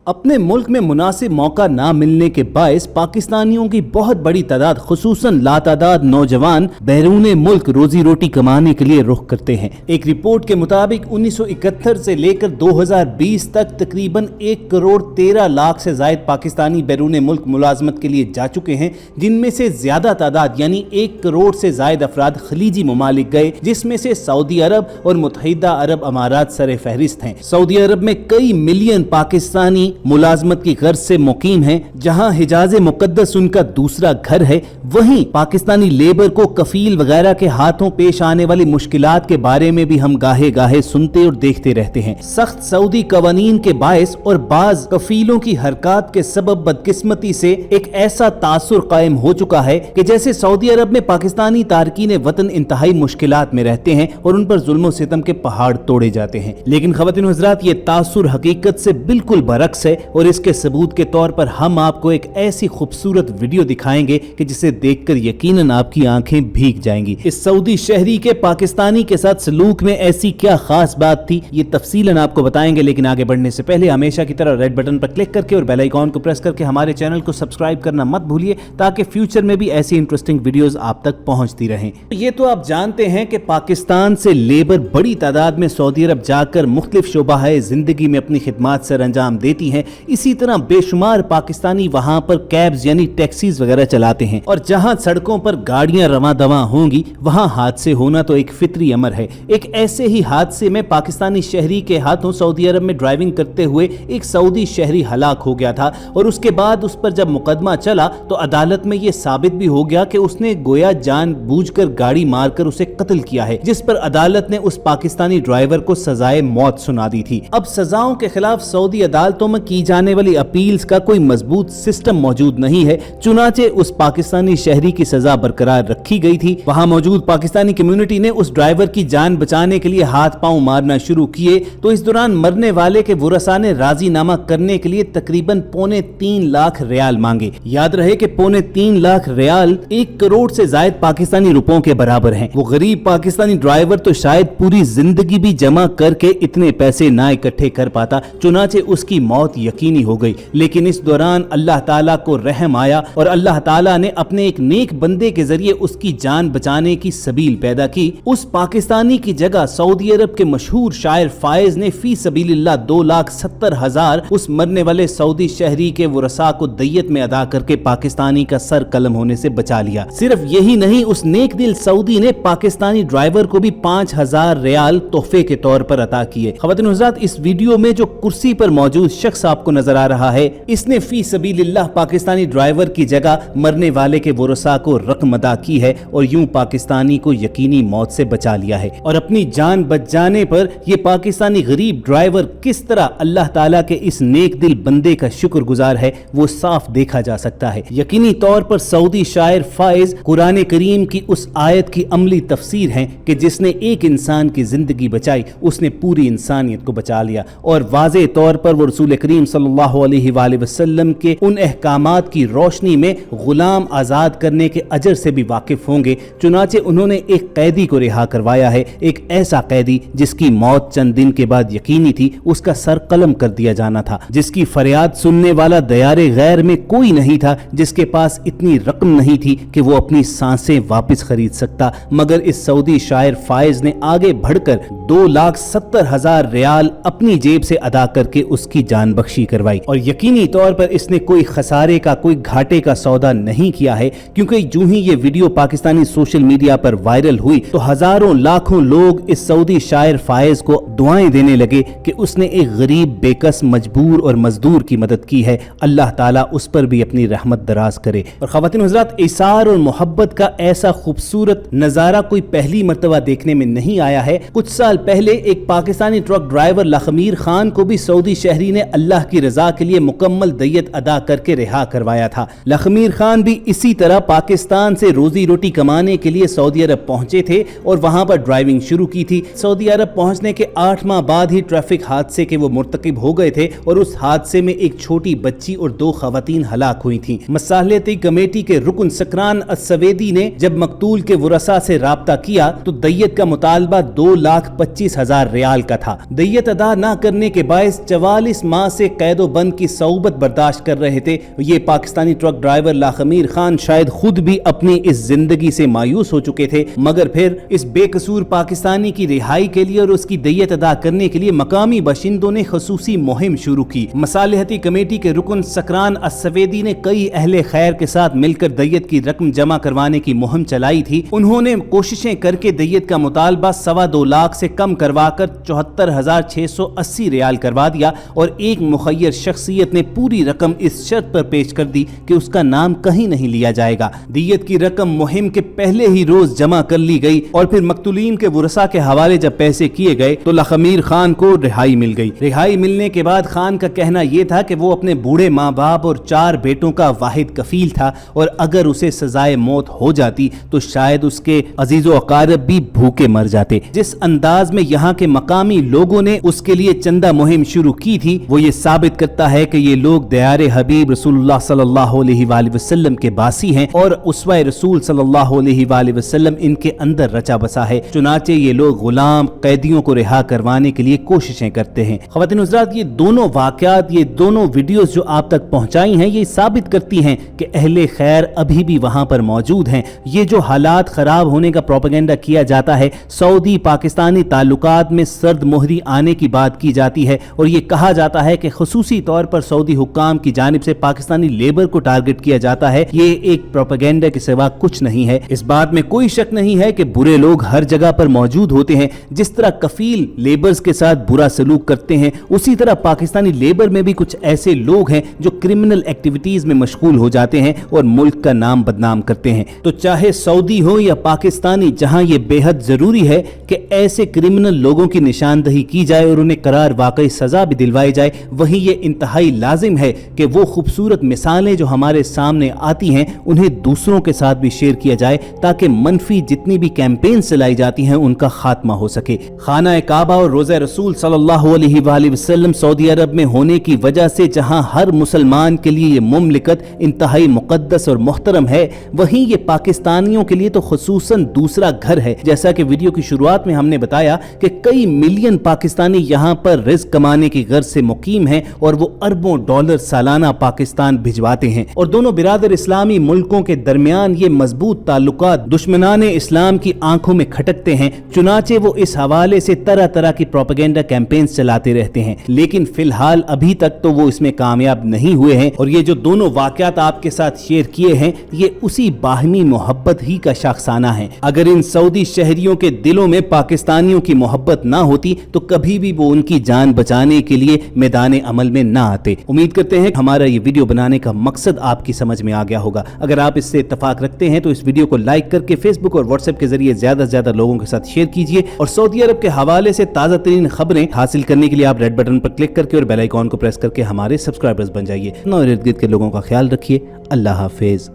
अपने मुल्क में मुनासिब मौका ना मिलने के बायस पाकिस्तानियों की बहुत बड़ी तादाद खुसूसन लातादाद नौजवान बैरून मुल्क रोजी रोटी कमाने के लिए रुख करते हैं। एक रिपोर्ट के मुताबिक 1971 से लेकर 2020 तक तकरीबन 1 करोड़ 13 लाख से जायद पाकिस्तानी बैरून मुल्क मुलाजमत के लिए जा चुके हैं, जिनमें से ज्यादा तादाद यानी 1 करोड़ से जायद अफराद खलीजी ममालिक गए, जिसमें से सऊदी अरब और मुत्तहिदा अरब अमारात सर फहरिस्त हैं। सऊदी अरब में कई मिलियन पाकिस्तानी मुलाजमत की गर्ज से मुकीम हैं, जहां हिजाज मुकद्दस उनका दूसरा घर है। वहीं पाकिस्तानी लेबर को कफील वगैरह के हाथों पेश आने वाली मुश्किलात के बारे में भी हम गाहे गाहे सुनते और देखते रहते हैं। सख्त सऊदी कवानीन के बायस और बाज कफीलों की हरकत के सबब बदकिस्मती से एक ऐसा तासुर कायम हो चुका है कि जैसे सऊदी अरब में पाकिस्तानी तारकीन वतन इंतहाई मुश्किलात में रहते हैं और उन पर जुल्म सितम के पहाड़ तोड़े जाते हैं। लेकिन ख़वातीन व हज़रात, ये तासुर हकीकत से बिल्कुल बरक्स है और इसके सबूत के तौर पर हम आपको एक ऐसी खूबसूरत वीडियो दिखाएंगे कि जिसे देखकर यकीनन आपकी आंखें भीग जाएंगी। इस सऊदी शहरी के पाकिस्तानी के साथ सलूक में ऐसी क्या खास बात थी, ये तफसीलन आपको बताएंगे। लेकिन आगे बढ़ने से पहले हमेशा की तरह रेड बटन पर क्लिक करके और बेल आइकॉन को प्रेस करके हमारे चैनल को सब्सक्राइब करना मत भूलिए, ताकि फ्यूचर में भी ऐसी इंटरेस्टिंग वीडियोस आप तक पहुंचती रहें। ये तो आप जानते हैं कि पाकिस्तान से लेबर बड़ी तादाद में सऊदी अरब जाकर मुख्तलिफ शोबाए जिंदगी में अपनी खिदमात सर अंजाम देती हैं। इसी तरह बेशुमार पाकिस्तानी वहां पर कैब्स यानी टैक्सीज वगैरह चलाते हैं, और जहां सड़कों पर गाड़ियां रवां दवां होंगी वहां हादसे होना तो एक फितरी अमर है। एक ऐसे ही हादसे में पाकिस्तानी शहरी के हाथों सऊदी अरब में ड्राइविंग करते हुए एक सऊदी शहरी हलाक हो गया था, और उसके बाद उस पर जब मुकदमा चला तो अदालत में यह साबित भी हो गया कि उसने गोया जानबूझकर गाड़ी मारकर उसे कत्ल किया है, जिस पर अदालत ने उस पाकिस्तानी ड्राइवर को सजाए मौत सुना दी थी। अब सजाओं के खिलाफ सऊदी अदालतों में की जाने वाली अपील्स का कोई मजबूत सिस्टम मौजूद नहीं है, चुनाचे उस पाकिस्तानी शहरी की सजा बरकरार रखी गई थी। वहां मौजूद पाकिस्तानी कम्युनिटी ने उस ड्राइवर की जान बचाने के लिए हाथ पांव मारना शुरू किए, तो इस दौरान मरने वाले के वुरसा ने राजीनामा करने के लिए तकरीबन 3.25 लाख रियाल मांगे। याद रहे कि 3.25 लाख रियाल 1 करोड़ से जायद पाकिस्तानी रुपयों के बराबर हैं। वो गरीब पाकिस्तानी ड्राइवर तो शायद पूरी जिंदगी भी जमा करके इतने पैसे ना इकट्ठे कर पाता, चुनाचे उसकी मौत यकीनी हो गई। लेकिन इस दौरान अल्लाह ताला को रहम आया और अल्लाह ताला ने अपने एक नेक बंदे के जरिए उसकी जान बचाने की सबील पैदा की। उस पाकिस्तानी की जगह सऊदी अरब के मशहूर शायर फायज ने फी सबीलिल्लाह 2,70,000 उस मरने वाले सऊदी शहरी के वरसा को दय्यत में अदा करके पाकिस्तानी का सर कलम होने से बचा लिया। सिर्फ यही नहीं, उस नेक दिल सऊदी ने पाकिस्तानी ड्राइवर को भी 5,000 रियाल तोहफे के तौर पर अता किए। ख़वातीन व हज़रात, इस वीडियो में जो कुर्सी पर मौजूद शख्स आपको नजर आ रहा है, इसने फी सबीलिल्लाह पाकिस्तानी ड्राइवर की जगह मरने वाले के वरसा को रकम अदा की है और यूं पाकिस्तानी को यकीनी मौत से बचा लिया है। और अपनी जान बच जाने पर यह पाकिस्तानी गरीब ड्राइवर किस तरह अल्लाह ताला के इस नेक दिल बंदे का शुक्रगुजार है, वो साफ देखा जा सकता है। यकीनी तौर पर सऊदी शायर फाइज कुरान करीम की उस आयत की अमली तफसीर है कि जिसने एक इंसान की जिंदगी बचाई उसने पूरी इंसानियत को बचा लिया। और वाज़े तौर पर वो रसूल करीम सल्लल्लाहु अलैहि वसल्लम के उन अहकामात की रोशनी में गुलाम आजाद करने के अजर से भी वाकिफ होंगे। चुनाचे उन्होंने एक कैदी को रिहा करवाया है, एक ऐसा कैदी जिसकी मौत चंद दिन के बाद यकीनी थी, उसका सर कलम कर दिया जाना था, जिसकी फरियाद सुनने वाला दयारे गैर में कोई नहीं था, जिसके पास इतनी रकम नहीं थी कि वो अपनी सांसें वापस खरीद सकता। मगर इस सऊदी शायर फायज ने आगे बढ़कर 2,70,000 रियाल अपनी जेब से अदा करके उसकी जान बख्शी करवाई। और यकीनी तौर पर इसने कोई खसारे का कोई घाटे का सौदा नहीं किया है, क्योंकि जो ही ये वीडियो पाकिस्तानी सोशल मीडिया पर वायरल हुई तो हजारों लाखों लोग इस सऊदी शायर फायज को दुआएं देने लगे कि उसने एक गरीब बेकस मजबूर और मजदूर की मदद की है, अल्लाह ताला उस पर भी अपनी रहमत दराज करे। और ख़वातीन व हज़रात, इसार और मोहब्बत का ऐसा खूबसूरत नजारा कोई पहली मर्तबा देखने में नहीं आया है। कुछ साल पहले एक पाकिस्तानी ट्रक ड्राइवर लखमीर खान को भी सऊदी शहरी ने अल्लाह की रजा के लिए मुकम्मल दय्यत अदा करके रिहा करवाया था। लखमीर खान भी इसी तरह पाकिस्तान से रोजी रोटी कमाने के लिए सऊदी अरब पहुंचे थे और वहां पर ड्राइविंग शुरू की थी। सऊदी अरब पहुंचने के 8 माह बाद ही ट्रैफिक हादसे के वो मुर्तकिब हो गए थे और उस हादसे में एक छोटी बच्ची और 2 खवातीन हलाक हुई थी। मसालियती कमेटी के रुकन सकरान अस्सवेदी ने जब मकतूल के वरसा से राब्ता किया तो दय्यत का मुतालबा 2,25,000 रियाल का था। दय्यत अदा न करने के बायस 44 माह से कैदो बंद की सऊबत बर्दाश्त कर रहे थे। ये पाकिस्तानी ट्रक ड्राइवर लाखमीर खान शायद खुद भी अपनी इस जिंदगी से मायूस हो चुके थे, मगर फिर इस बेकसूर पाकिस्तानी की रिहाई के लिए और उसकी दियत अदा करने के लिए मकामी बाशिंदों ने खसूसी मुहिम शुरू की। मसालिहती कमेटी के रुकन सकरान अस्सवेदी ने कई अहले खैर के साथ मिलकर दियत की रकम जमा करवाने की मुहिम चलाई थी। उन्होंने कोशिशें करके दियत का मुतालबा 2.25 लाख से कम करवाकर 74,680 रियाल करवा दिया और एक मुखय्यर शख्सियत ने पूरी रकम इस शर्त पर पेश कर दी कि उसका नाम कहीं नहीं लिया जाएगा। दियत की रकम मुहिम के पहले ही रोज जमा कर ली गई और फिर मकतूलीन के वरसा के हवाले जब पैसे किए गए तो लाखमीर खान को रिहाई मिल गई। रिहाई मिलने के बाद खान का कहना यह था कि वो अपने बूढ़े माँ बाप और 4 बेटों का वाहिद कफील था और अगर उसे सजाए मौत हो जाती तो शायद उसके अजीजो अकारब भी भूखे मर जाते। जिस अंदाज में यहाँ के मकामी लोगों ने उसके लिए चंदा मुहिम शुरू की थी वो ये साबित करता है कि ये लोग दयारे हबीब रसूलुल्लाह सल्लल्लाहु अलैहि वसल्लम के बासी हैं और उसवाए रसूल सल्लल्लाहु अलैहि वसल्लम इनके अंदर रचा बसा है। चुनाचे ये लोग गुलाम कैदियों को रिहा करवाने के लिए कोशिशें करते हैं। ख्वातीन हज़रात, ये दोनों वाक़यात, ये दोनों वीडियोस जो आप तक पहुंचाई हैं ये साबित करती हैं कि अहले खैर अभी भी वहां पर मौजूद हैं। ये जो हालात खराब होने का प्रोपेगेंडा किया जाता है, सऊदी पाकिस्तानी ताल्लुकात में सर्द मोहरी आने की बात की जाती है और ये कहा जाता है कि खुसूसी तौर पर सऊदी हुक्काम की जानिब से पाकिस्तानी लेबर को टारगेट किया जाता है। ये एक प्रोपेगेंडा के सिवा कुछ नहीं है। इस बात में कोई शक नहीं है कि बुरे लोग हर जगह पर मौजूद होते हैं। जिस तरह कफील लेबर्स के साथ बुरा सलूक करते हैं उसी तरह पाकिस्तानी लेबर में भी कुछ ऐसे लोग हैं जो क्रिमिनल एक्टिविटीज में मशगूल हो जाते हैं और मुल्क का नाम बदनाम करते हैं। तो चाहे सऊदी हो या पाकिस्तानी, जहां ये बेहद जरूरी है कि ऐसे क्रिमिनल लोगों की निशानदही की जाए और उन्हें करार वाकई सजा भी दिलवाई जाए, वहीं ये इंतहाई लाजिम है कि वो खूबसूरत मिसालें जो हमारे सामने आती हैं उन्हें दूसरों के साथ भी शेयर किया जाए ताकि मनफी जितनी भी कैंपेन चलाई जाती हैं उनका खात्मा हो सके। खाना काबा और रोज़ा रसूल सल्लल्लाहु अलैहि वसल्लम सऊदी अरब में होने की वजह से जहां हर मुसलमान के लिए ये मुमलिकत इंतहाई मुकद्दस और मुहतरम है, वहीं ये पाकिस्तानियों के लिए तो खुसूसन दूसरा घर है। जैसा कि वीडियो की शुरुआत में हमने बताया कि कई मिलियन पाकिस्तानी यहाँ पर रिज़्क कमाने की गर्ज से मुकीम हैं और वो अरबों डॉलर सालाना पाकिस्तान भिजवाते हैं और दोनों बिरादर इस्लामी मुल्कों के दरमियान ये मजबूत ताल्लुकात दुश्मनाने इस्लाम की आंखों में खटकते हैं। चुनाचे वो इस हवाले से तरह तरह की प्रोपेगेंडा कैंपेन्स चलाते रहते हैं, लेकिन फिलहाल अभी तक तो वो इसमें कामयाब नहीं हुए हैं। और ये जो दोनों वाकयात आपके साथ शेयर किए हैं ये उसी बाहमी मोहब्बत ही का शाखसाना है। अगर इन सऊदी शहरियों के दिलों में पाकिस्तानियों की मोहब्बत ना होती तो कभी भी वो उनकी जान बचाने के लिए मैदान अमल में ना आते। उम्मीद करते हैं हमारा ये वीडियो बनाने का मकसद आपकी समझ में आ गया होगा। अगर आप इससे इत्तफाक रखते हैं तो इस वीडियो को लाइक करके फेसबुक और व्हाट्सएप के जरिए ज्यादा से ज्यादा लोगों के साथ शेयर कीजिए और सऊदी अरब के हवाले से ताज़ा तरीन खबरें हासिल करने के लिए आप रेड बटन पर क्लिक करके और बेल आइकॉन को प्रेस करके हमारे सब्सक्राइबर्स बन जाइए। अपना और इर्द गिर्द के लोगों का ख्याल रखिए। अल्लाह हाफिज।